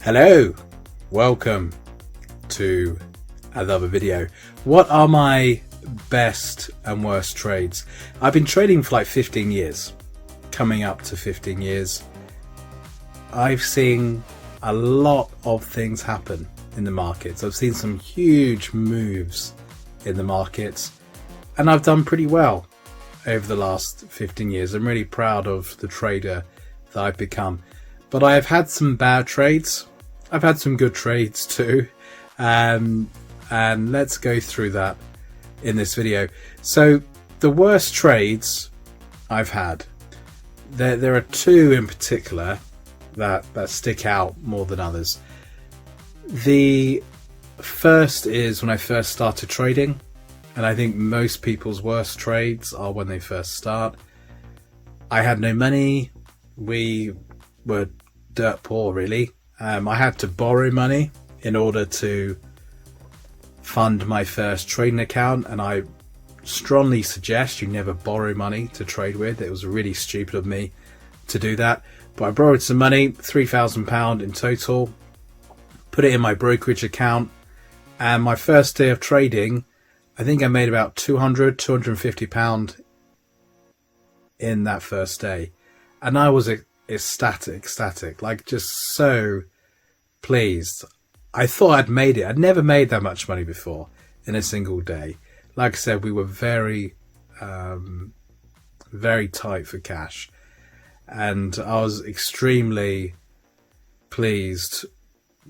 Hello, welcome to another video. What are my best and worst trades? I've been trading for like 15 years, coming up to 15 years. I've seen a lot of things happen in the markets. I've seen some huge moves in the markets, and I've done pretty well over the last 15 years. I'm really proud of the trader that I've become, but I have had some bad trades. I've had some good trades too, and let's go through that in this video. So the worst trades I've had, there are two in particular that stick out more than others. The first is when I first started trading, and I think most people's worst trades are when they first start. I had no money. We were dirt poor, really. I had to borrow money in order to fund my first trading account, and I strongly suggest you never borrow money to trade with. It was really stupid of me to do that, but I borrowed some money, £3,000 in total, put it in my brokerage account, and my first day of trading, I think I made about £250 in that first day, and I was ecstatic, like just so pleased. I thought I'd made it. I'd never made that much money before in a single day. Like I said, we were very tight for cash, and I was extremely pleased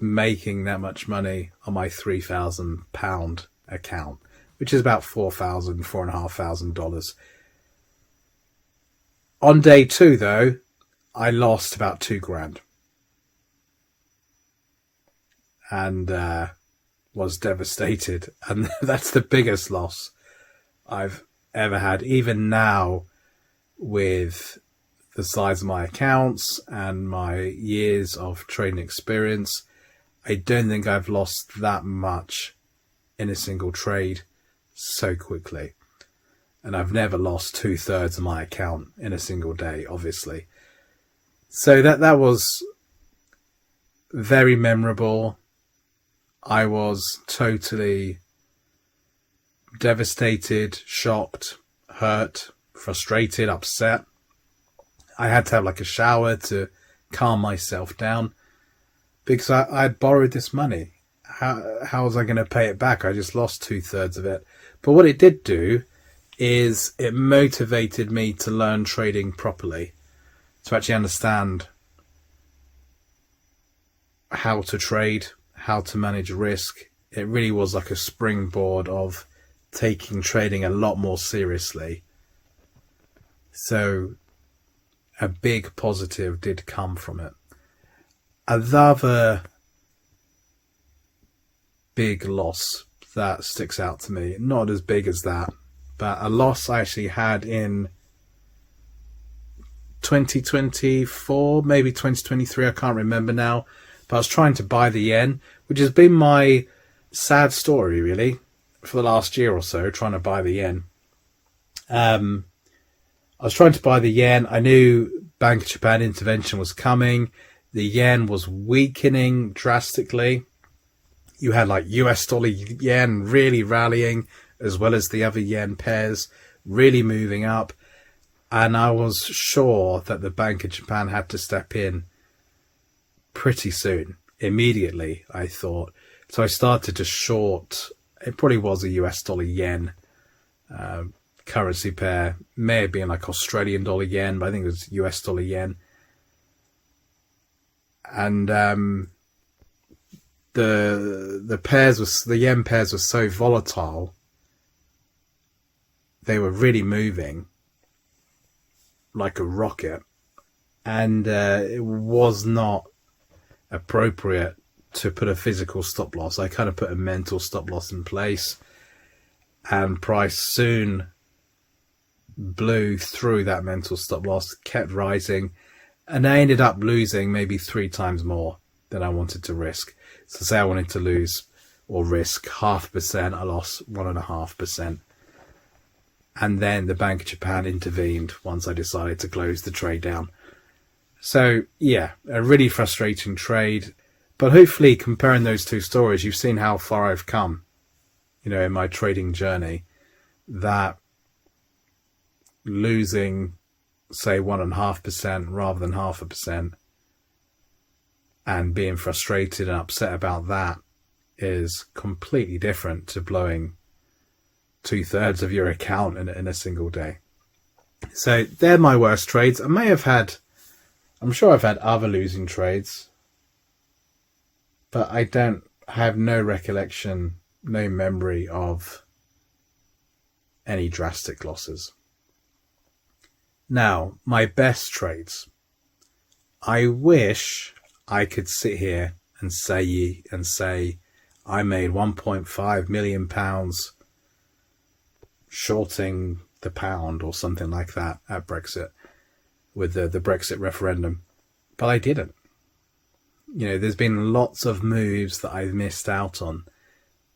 making that much money on my £3,000 account, which is about $4,500. On day two, though, I lost about £2,000 and was devastated. And that's the biggest loss I've ever had. Even now, with the size of my accounts and my years of trading experience, I don't think I've lost that much in a single trade so quickly. And I've never lost 2/3 of my account in a single day, obviously. So that was very memorable. I was totally devastated, shocked, hurt, frustrated, upset. I had to have like a shower to calm myself down because I'd borrowed this money. How was I going to pay it back? I just lost 2/3 of it. But what it did do is it motivated me to learn trading properly, to actually understand how to trade, how to manage risk. It really was like a springboard of taking trading a lot more seriously. So a big positive did come from it. Another big loss that sticks out to me, not as big as that, but a loss I actually had in 2024, maybe 2023, I can't remember now. But I was trying to buy the yen, which has been my sad story, really, for the last year or so, trying to buy the yen. I was trying to buy the yen. I knew Bank of Japan intervention was coming. The yen was weakening drastically. You had like US dollar yen really rallying, as well as the other yen pairs really moving up. And I was sure that the Bank of Japan had to step in pretty soon, immediately, I thought. So I started to short, it probably was a US dollar yen currency pair, may have been like Australian dollar yen, but I think it was US dollar yen. And the yen pairs were so volatile, they were really moving like a rocket, and it was not appropriate to put a physical stop loss. I kind of put a mental stop loss in place, and price soon blew through that mental stop loss, kept rising, and I ended up losing maybe 3 times more than I wanted to risk. So say I wanted to lose or risk 0.5%, I lost 1.5%. And then the Bank of Japan intervened once I decided to close the trade down. So yeah, a really frustrating trade. But hopefully, comparing those two stories, you've seen how far I've come, in my trading journey, that losing, say, 1.5% rather than 0.5%, and being frustrated and upset about that is completely different to blowing 2/3 of your account in a single day. So they're my worst trades. I'm sure I've had other losing trades, but I have no recollection, no memory of any drastic losses. Now, my best trades. I wish I could sit here and say I made £1.5 million shorting the pound or something like that at Brexit with the Brexit referendum, but I didn't. There's been lots of moves that I've missed out on.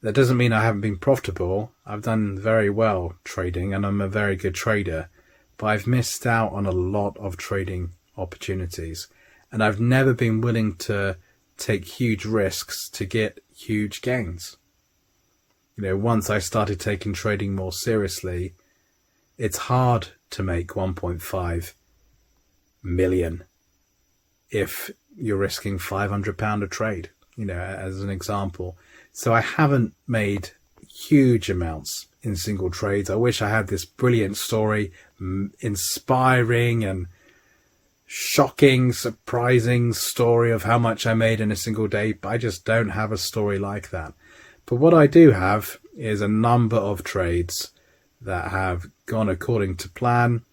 That doesn't mean I haven't been profitable. I've done very well trading and I'm a very good trader, but I've missed out on a lot of trading opportunities, and I've never been willing to take huge risks to get huge gains. Once I started taking trading more seriously, it's hard to make 1.5 million if you're risking £500 a trade, as an example. So I haven't made huge amounts in single trades. I wish I had this brilliant story, inspiring and shocking, surprising story of how much I made in a single day, but I just don't have a story like that. But what I do have is a number of trades that have gone according to plan.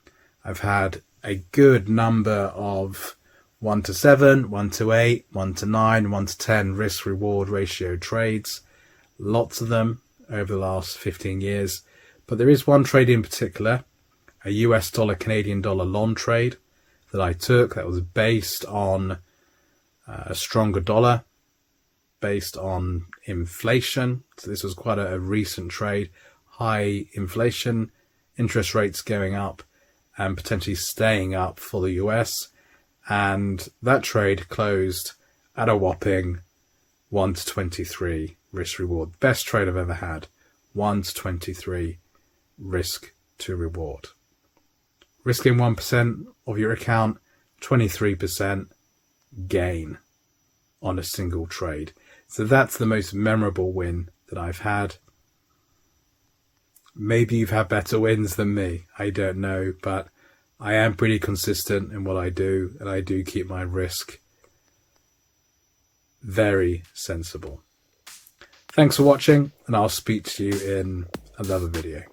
I've had a good number of 1 to 7, 1 to 8, 1 to 9, 1 to 10 risk reward ratio trades. Lots of them over the last 15 years. But there is one trade in particular, a US dollar Canadian dollar long trade that I took that was based on a stronger dollar, based on inflation. So this was quite a recent trade. High inflation, interest rates going up and potentially staying up for the US. And that trade closed at a whopping 1 to 23 risk reward. Best trade I've ever had. 1 to 23 risk to reward. Risking 1% of your account, 23% gain on a single trade. So that's the most memorable win that I've had. Maybe you've had better wins than me. I don't know, but I am pretty consistent in what I do, and I do keep my risk very sensible. Thanks for watching, and I'll speak to you in another video.